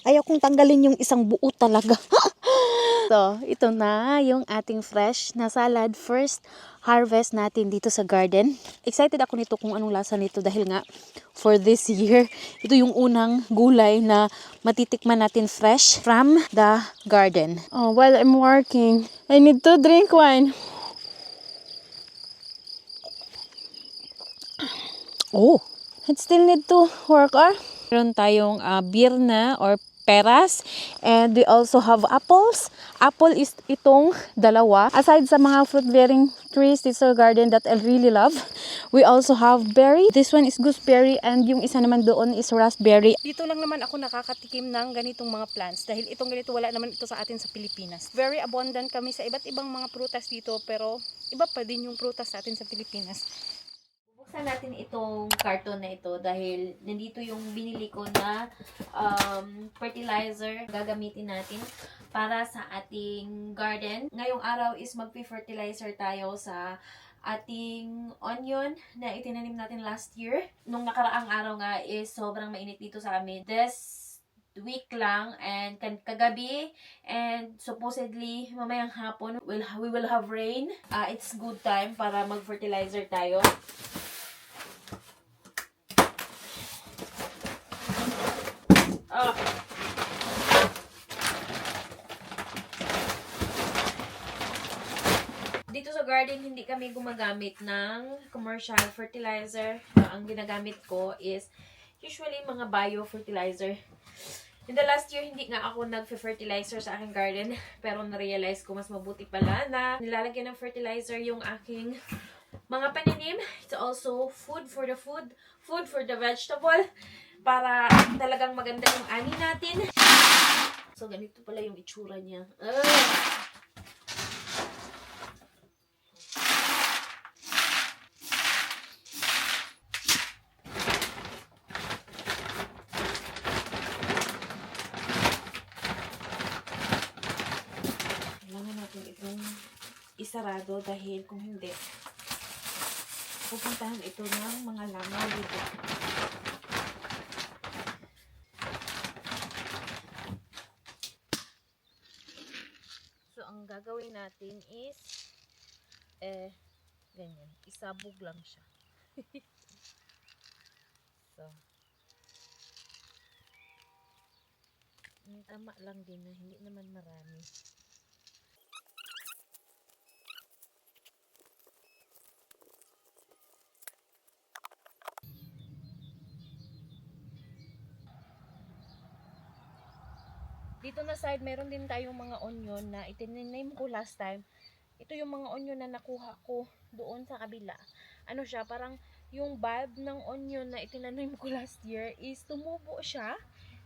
Ayaw kong tanggalin yung isang buo talaga. So, ito na yung ating fresh na salad. First harvest natin dito sa garden. Excited ako nito kung anong lasa nito dahil nga for this year, ito yung unang gulay na matitikman natin fresh from the garden. Oh, while I'm working, I need to drink wine. Oh, I still need to work, or? meron tayong birna or peras, and we also have apples. Apple is itong dalawa. Aside sa mga fruit-bearing trees dito sa garden that I really love, we also have berry. This one is gooseberry and yung isa naman doon is raspberry. Dito lang naman ako nakakatikim ng ganitong mga plants dahil itong ganito wala naman ito sa atin sa Pilipinas. Very abundant kami sa iba't ibang mga prutas dito pero iba pa din yung prutas sa atin sa Pilipinas. Buksan natin itong carton na ito dahil nandito yung binili ko na fertilizer gagamitin natin para sa ating garden. Ngayong araw is magpe-fertilizer tayo sa ating onion na itinanim natin last year. Nung nakaraang araw nga is sobrang mainit dito sa amin. This week lang and kagabi and supposedly mamayang hapon we will have rain. It's good time para mag-fertilizer tayo. Dito sa garden, hindi kami gumagamit ng commercial fertilizer. Ang ginagamit ko is usually mga bio fertilizer. In the last year, hindi nga ako nag-fertilizer sa aking garden. Pero na-realize ko mas mabuti pala na nilalagyan ng fertilizer yung aking mga pananim. It's also food for the vegetable. Para talagang maganda yung ani natin. So, ganito pala yung itsura niya. Kailangan natin itong isarado dahil kung hindi, pupuntahan ito ng mga langaw dito. So, ang gagawin natin is, ganyan. Isabog lang siya. So, tama lang din na hindi naman marami. Dito na side, meron din tayong mga onion na itinanim ko last time. Ito yung mga onion na nakuha ko doon sa kabila. Ano siya, parang yung bulb ng onion na itinanim ko last year is tumubo siya.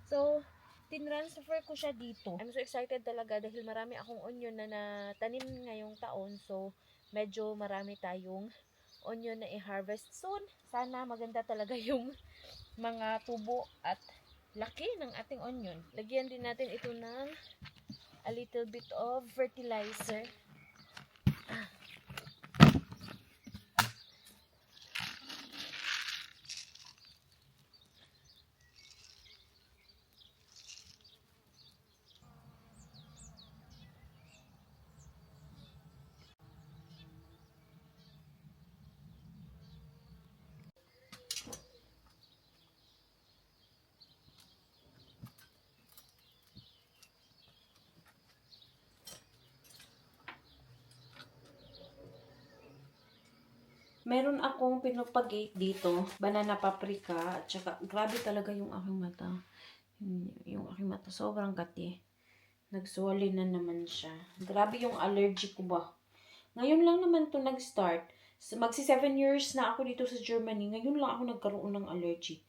So, tinransfer ko siya dito. I'm so excited talaga dahil marami akong onion na natanim ngayong taon. So, medyo marami tayong onion na i-harvest soon. Sana maganda talaga yung mga tubo at laki ng ating onion. Lagyan din natin ito ng a little bit of fertilizer. Meron akong pinupagate dito, banana paprika, at saka grabe talaga yung aking mata. Yung aking mata, sobrang kati. Nagsuwali na naman siya. Grabe yung allergy ko ba. Ngayon lang naman to nag-start. Magsi 7 years na ako dito sa Germany. Ngayon lang ako nagkaroon ng allergy.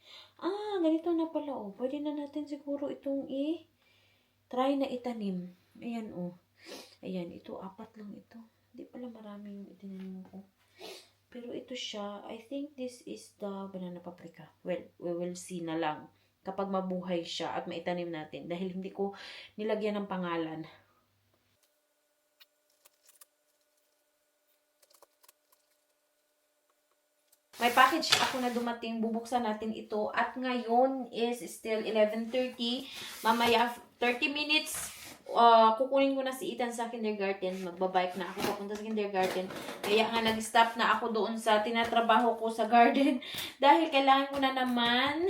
Ganito na pala oh. Pwede na natin siguro itong try na itanim. Ayan oh. Ayan, ito, 4 lang ito. Hindi pala marami yung itinanim ko. Pero ito siya, I think this is the banana paprika. Well, we will see na lang kapag mabuhay siya at maitanim natin. Dahil hindi ko nilagyan ng pangalan. May package ako na dumating. Bubuksan natin ito. At ngayon is still 11:30. Mamaya 30 minutes. Kukunin ko na si Ethan sa kindergarten. Magbabike na ako papunta sa kindergarten. Kaya nga nag-stop na ako doon sa tinatrabaho ko sa garden. Dahil kailangan ko na naman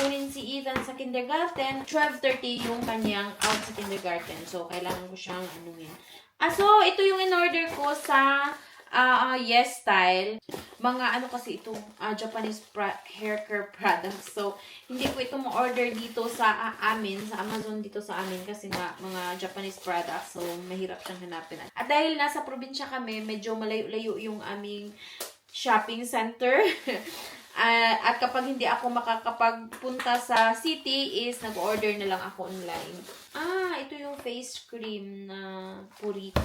kunin si Ethan sa kindergarten. 12:30 yung kanyang out sa kindergarten. So, kailangan ko siyang anuhin. So, ito yung in-order ko sa Yes Style. Mga ano kasi itong Japanese hair care products. So, hindi ko ito ma-order dito sa amin, sa Amazon dito sa amin kasi nga mga Japanese products. So, mahirap siyang hanapin. At dahil nasa probinsya kami, medyo malayo-layo yung aming shopping center. At kapag hindi ako makakapagpunta sa city is nag-order na lang ako online. Ito yung face cream na Purito.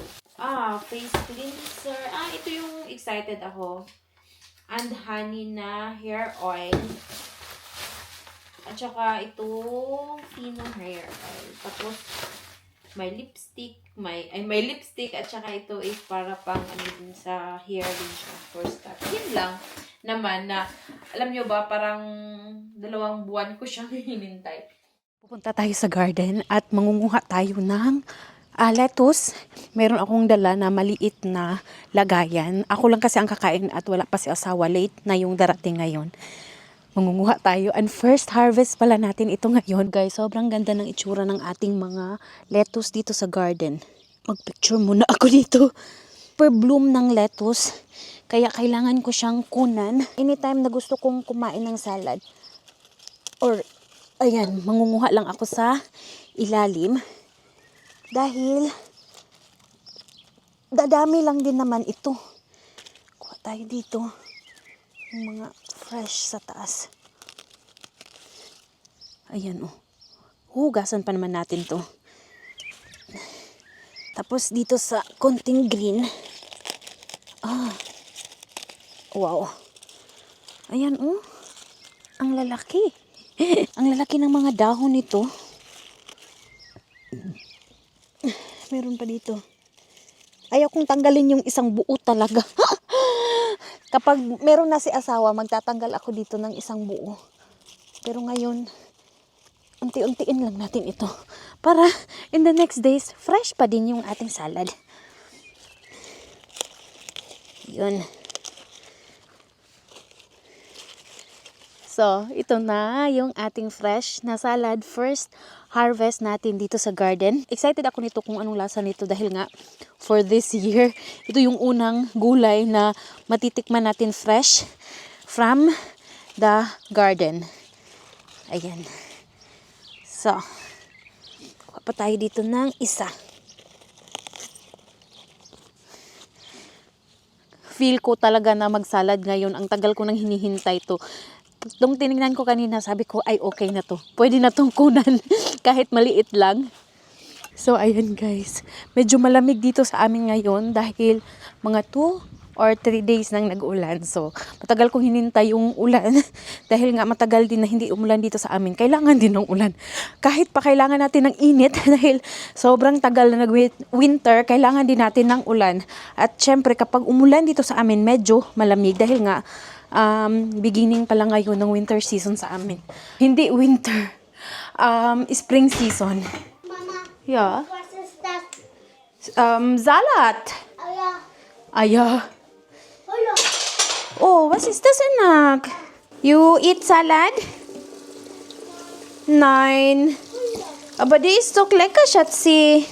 Face cleanser. Ito yung excited ako. And honey na hair oil. At saka itong Tino hair oil. Tapos may lipstick. May lipstick at saka ito is para pang ano din sa hair din siya. First cut. Yun lang naman na alam nyo ba parang 2 buwan ko siyang hinintay. Pupunta tayo sa garden at mangunguha tayo ng lettuce. Meron akong dala na maliit na lagayan. Ako lang kasi ang kakain at wala pa si asawa. Late na yung darating ngayon. Mangunguha tayo. And first harvest pala natin ito ngayon. Guys, sobrang ganda ng itsura ng ating mga lettuce dito sa garden. Mag-picture muna ako dito. Per bloom ng lettuce. Kaya kailangan ko siyang kunan. Anytime na gusto kong kumain ng salad. Or, ayan, mangunguha lang ako sa ilalim. Dahil, dadami lang din naman ito. Kuha tayo dito. Yung mga fresh sa taas. Ayan, oh. Hugasan pa naman natin to. Tapos dito sa konting green. Wow. Ayan, oh. Ang lalaki. Ang lalaki ng mga dahon nito. Meron pa dito. Ayaw kong tanggalin yung isang buo talaga. Kapag meron na si asawa, magtatanggal ako dito ng isang buo. Pero ngayon, unti-untiin lang natin ito. Para in the next days, fresh pa din yung ating salad. Yun. So, ito na yung ating fresh na salad. First harvest natin dito sa garden. Excited ako nito kung anong lasa nito dahil nga for this year, ito yung unang gulay na matitikman natin fresh from the garden. Ayan. So, kuha pa tayo dito ng isa. Feel ko talaga na magsalad ngayon. Ang tagal ko nang hinihintay to. Nung tinignan ko kanina, sabi ko, ay okay na to. Pwede na tong kunan kahit maliit lang. So, ayan guys. Medyo malamig dito sa amin ngayon dahil mga 2 or 3 days nang nag-ulan. So, matagal kong hinintay yung ulan dahil nga matagal din na hindi umulan dito sa amin. Kailangan din ng ulan. Kahit pa kailangan natin ng init dahil sobrang tagal na nag-winter, kailangan din natin ng ulan. At syempre, kapag umulan dito sa amin, medyo malamig dahil nga beginning pa lang ngayon ng winter season sa amin. Hindi winter. Spring season. Mama, Yeah. what is that? Salat. Aya, Aya. hello. Oh, was ist das, anak? You eat salad? Nein. Aber die ist doch lecker, Schatzi.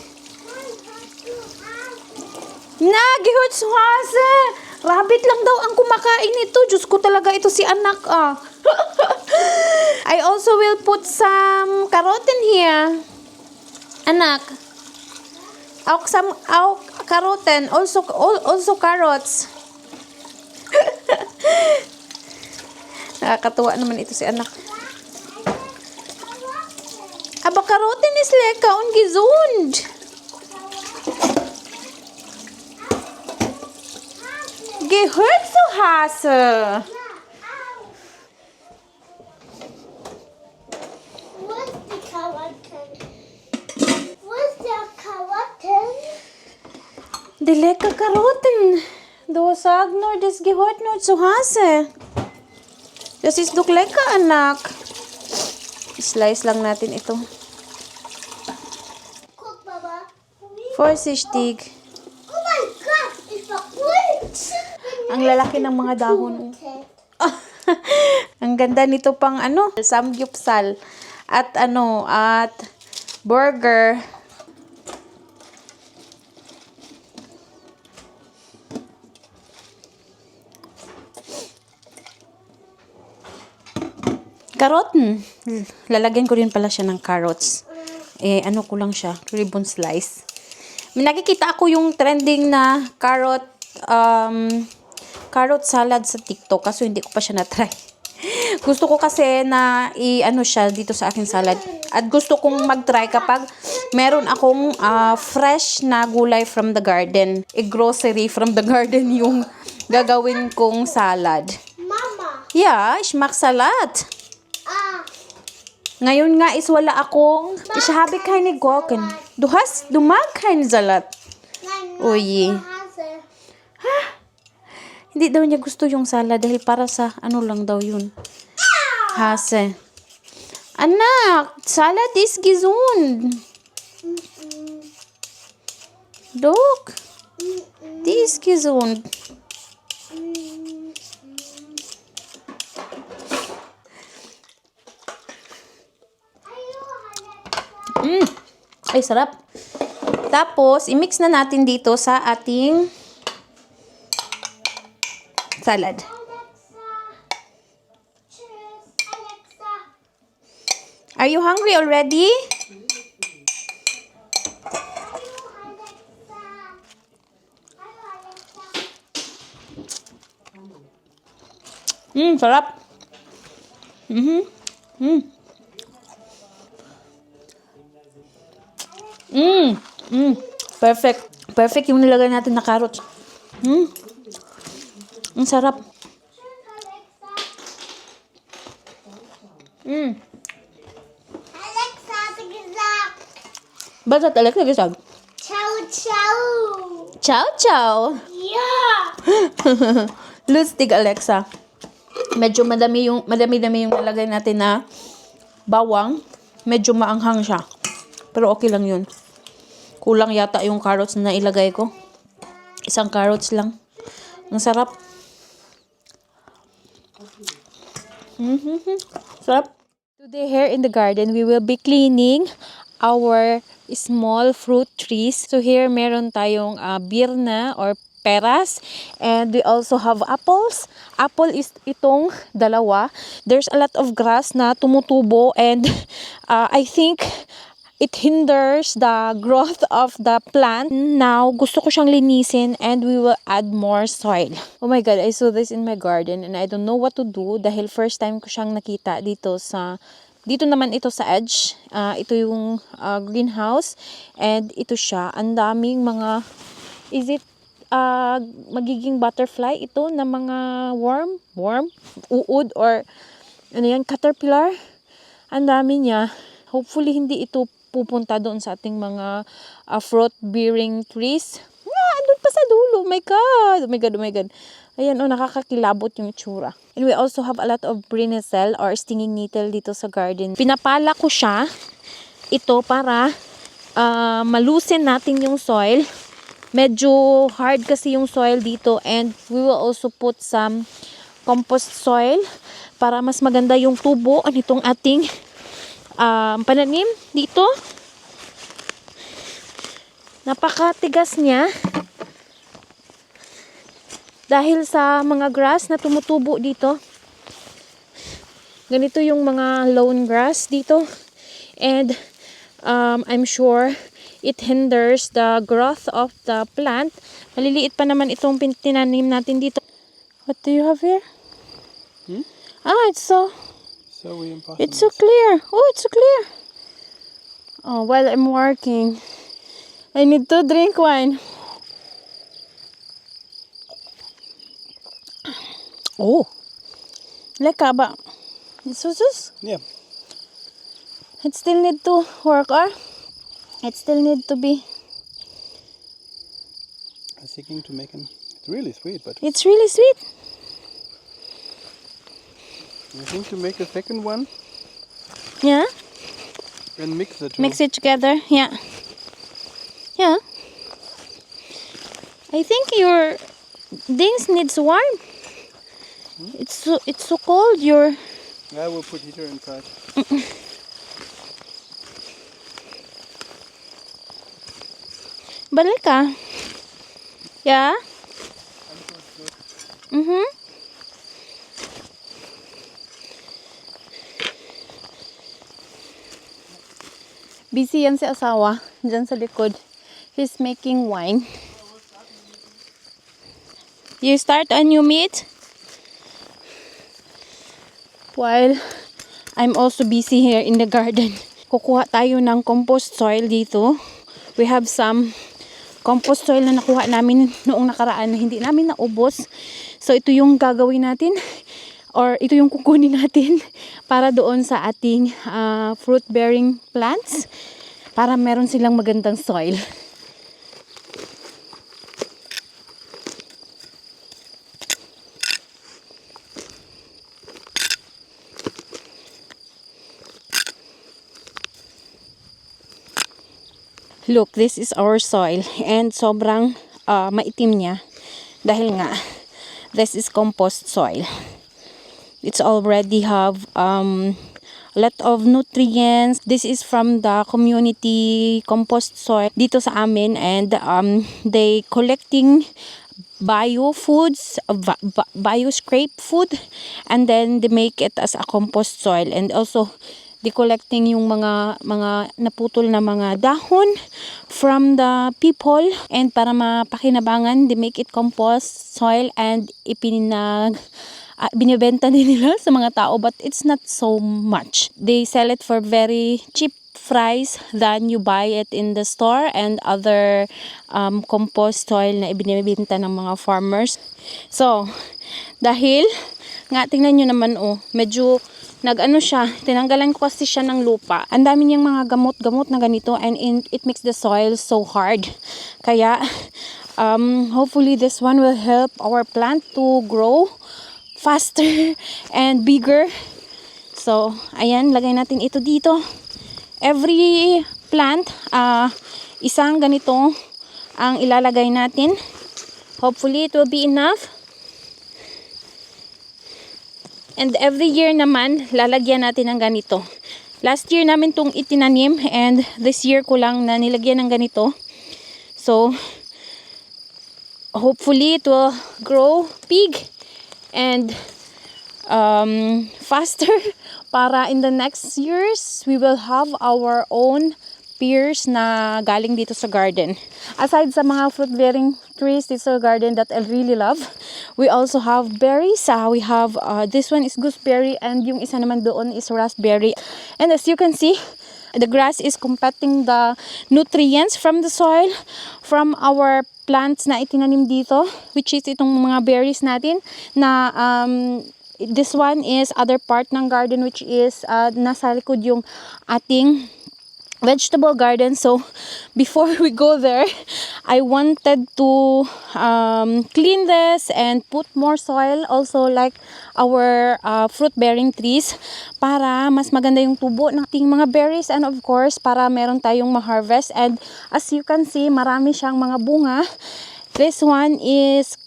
Na, gehört zu Hause. Rabbit lang daw ang kumakain nito. Diyos ko talaga ito si anak, I also will put some carrot in here. Anak. Auch karoten. Also carrots. Nakakatuwa naman ito si anak. Aber Karoten ist lecker und gesund. Gehört zu Hase. Wo ist die Karotten? Wo ist der Karotten? Die lecker Karoten. Du sag nur, das gehört nur zu Hause. Das ist doch lecker, anak. Slice lang natin ito. Guck, Baba. Vorsichtig. Oh mein Gott, ich war gut. Ang lalaki ng mga dahon. Ang ganda nito pang samgyupsal. At at burger. Karoten. Lalagyan ko rin pala siya ng carrots. Ko lang siya, ribbon slice. May nakikita ako yung trending na carrot salad sa TikTok, kaso hindi ko pa siya na-try. Gusto ko kasi na siya dito sa aking salad. At gusto kong mag-try kapag meron akong fresh na gulay from the garden. Grocery from the garden yung gagawin kong salad. Mama. Ja, ich mag Salat. Ah, Ngayon nga is wala akong, ich habe keine Gurken. Du mag keinen Salat. nein, Oye. Hase. Hindi daw niya gusto yung salad dahil para sa lang daw yun. Hase. Anak, salad is gesund. Doch. Die ist gesund. Ay, sarap. Tapos, i-mix na natin dito sa ating salad. Alexa. Tschüss, Alexa. Are you hungry already? Hallo, Alexa. Hallo, Alexa. Sarap. Perfect. Perfect yung nilagay natin na carrots. Ang sarap. Tschüss, Alexa. Alexa hat gesagt. Was hat Alexa gesagt? Ciao, ciao. Ciao, ciao. Ja. Lustig, Alexa. Medyo madami yung nalagay natin na bawang. Medyo maanghang siya. Pero okay lang yun. Kulang yata yung carrots na ilagay ko. Isang carrots lang. Ang sarap. Sarap. Today here in the garden, we will be cleaning our small fruit trees. So here meron tayong birna or peras, and we also have apples. Apple is itong dalawa. There's a lot of grass na tumutubo, and I think it hinders the growth of the plant. Now, gusto ko siyang linisin and we will add more soil. Oh my God, I saw this in my garden and I don't know what to do dahil first time ko siyang nakita dito naman ito sa edge. Ito yung greenhouse and ito siya. Ang daming mga, magiging butterfly ito na mga worm, uod or caterpillar. Ang dami niya. Hopefully hindi ito pupunta doon sa ating mga fruit-bearing trees. Doon pa sa dulo. Oh my God. Ayan, nakakakilabot yung itsura. And we also have a lot of brinjal or stinging nettle dito sa garden. Pinapala ko siya, ito para malusin natin yung soil. Medyo hard kasi yung soil dito, and we will also put some compost soil para mas maganda yung tubo nitong ating pananim dito. Napakatigas niya dahil sa mga grass na tumutubo dito. Ganito yung mga lawn grass dito, and I'm sure it hinders the growth of the plant. Maliliit pa naman itong tinanim natin dito. What do you have here? It's so impossible. It's so clear. Oh, it's so clear. Oh, while I'm working, I need to drink wine. Oh, leka ba? Susus? Yeah. It still need to work, or it still need to be. I was thinking to make an It's really sweet, but It's really sweet. I think to make a second one Yeah. and mix the two. Mix it together. Yeah. Yeah. I think your things needs warm. It's so cold. I will put heater inside. Balik ka. Yeah. Mhm. Busy yan si asawa dyan sa likod. He's making wine. You start a new meat? While I'm also busy here in the garden. Kukuha tayo ng compost soil dito. We have some compost soil na nakuha namin noong nakaraan na hindi namin naubos. So ito yung gagawin natin or ito yung kukunin natin para doon sa ating fruit bearing plants para meron silang magandang soil. Look, this is our soil and sobrang maitim niya dahil nga this is compost soil. It's already have a lot of nutrients. This is from the community compost soil dito sa amin and they collecting bio foods, bio scrape food and then they make it as a compost soil and also they collecting yung mga naputol na mga dahon from the people and para mapakinabangan they make it compost soil and binibenta din nila sa mga tao but it's not so much. They sell it for very cheap price than you buy it in the store and other compost soil na ibinibenta ng mga farmers. So, dahil nga tingnan nyo naman medyo nag-ano siya, tinanggalan ko kasi siya ng lupa. Ang dami niyang mga gamot-gamot na ganito and it makes the soil so hard. Kaya, hopefully this one will help our plant to grow faster and bigger. So, ayan, lagay natin ito dito. Every plant, isang ganito ang ilalagay natin. Hopefully it will be enough. And every year naman, lalagyan natin ng ganito. Last year namin itong itinanim and this year ko lang na nilagyan ng ganito. So, hopefully it will grow big and faster para in the next years, we will have our own pears na galing dito sa garden. Aside sa mga fruit-bearing trees dito sa garden that I really love, we also have berries. We have, this one is gooseberry and yung isa naman doon is raspberry. And as you can see, the grass is competing the nutrients from the soil, from our plants na itinanim dito, which is itong mga berries natin na this one is other part ng garden which is nasa likod yung ating vegetable garden. So before we go there, I wanted to clean this and put more soil also like our fruit bearing trees para mas maganda yung tubo ng ating mga berries and of course para meron tayong ma-harvest. And as you can see, marami siyang mga bunga. This one is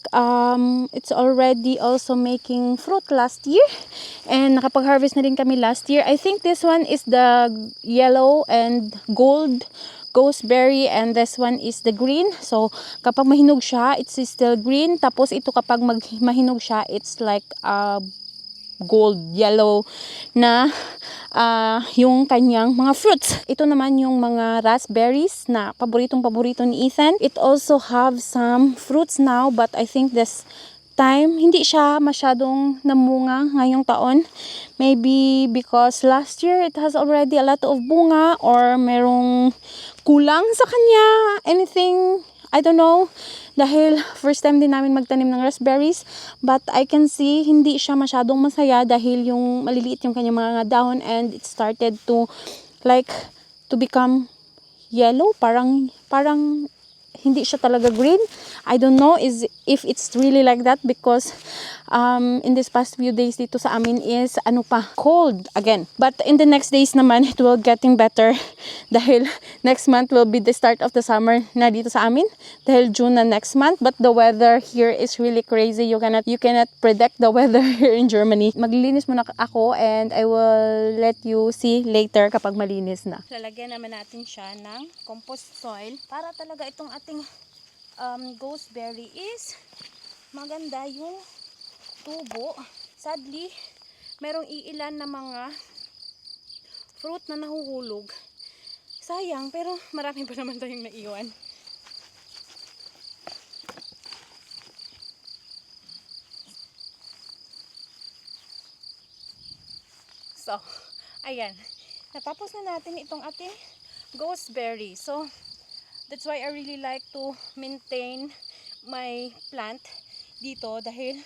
it's already also making fruit last year and nakapag-harvest na rin kami last year. I think this one is the yellow and gold gooseberry and this one is the green. So kapag mahinog siya, it's still green. Tapos ito kapag mahinog siya, it's like gold yellow na yung kanyang mga fruits. Ito naman yung mga raspberries na paborito ni Ethan. It also have some fruits now but I think this time hindi siya masyadong namunga ngayong taon. Maybe because last year it has already a lot of bunga or merong kulang sa kanya. Anything, I don't know. Dahil first time din namin magtanim ng raspberries. But I can see hindi siya masyadong masaya dahil yung maliliit yung kanyang mga dahon and it started to become yellow. Parang hindi siya talaga green. I don't know if it's really like that because in this past few days dito sa amin is cold again. But in the next days naman, it will getting better dahil next month will be the start of the summer na dito sa amin dahil June na next month. But the weather here is really crazy. You cannot predict the weather here in Germany. Maglilinis muna ako and I will let you see later kapag malinis na. Lalagyan naman natin siya ng compost soil para talaga itong ating gooseberry is maganda yung tubo. Sadly, merong iilan na mga fruit na nahuhulog. Sayang, pero marami pa naman tayong naiwan. So, ayan. Natapos na natin itong ating gooseberry. So, that's why I really like to maintain my plant dito dahil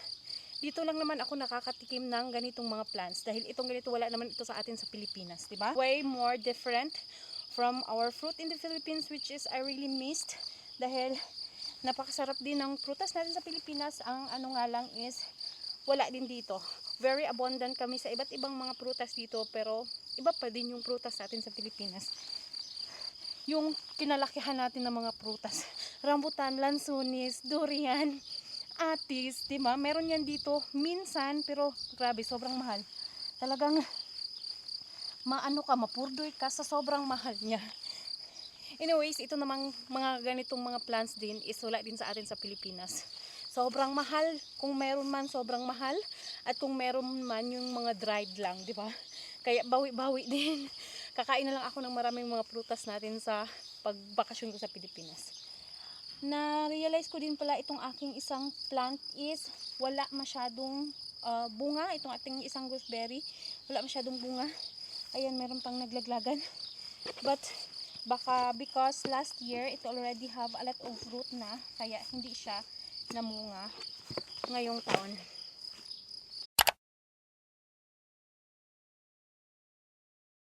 dito lang naman ako nakakatikim ng ganitong mga plants dahil itong ganito wala naman ito sa atin sa Pilipinas, di ba? Way more different from our fruit in the Philippines, which is I really missed dahil napakasarap din ng prutas natin sa Pilipinas. Ang ano nga lang is wala din dito. Very abundant kami sa iba't ibang mga prutas dito pero iba pa din yung prutas natin sa Pilipinas. Yung kinalakihan natin ng mga prutas. Rambutan, lansunis, durian, atis, di ba? Meron yan dito minsan, pero grabe, sobrang mahal. Talagang mapurdoy ka sa sobrang mahal niya. Anyways, ito namang mga ganitong mga plants din is wala din sa atin sa Pilipinas. Sobrang mahal, kung meron man sobrang mahal, at kung meron man yung mga dried lang, di ba? Kaya bawi-bawi din. Kakain na lang ako ng maraming mga prutas natin sa pagbakasyon ko sa Pilipinas. Na-realize ko din pala itong aking isang plant is wala masyadong bunga. Itong ating isang gooseberry, wala masyadong bunga. Ayan, meron pang naglaglagan. But baka because last year it already have a lot of fruit na, kaya hindi siya namunga ngayong taon.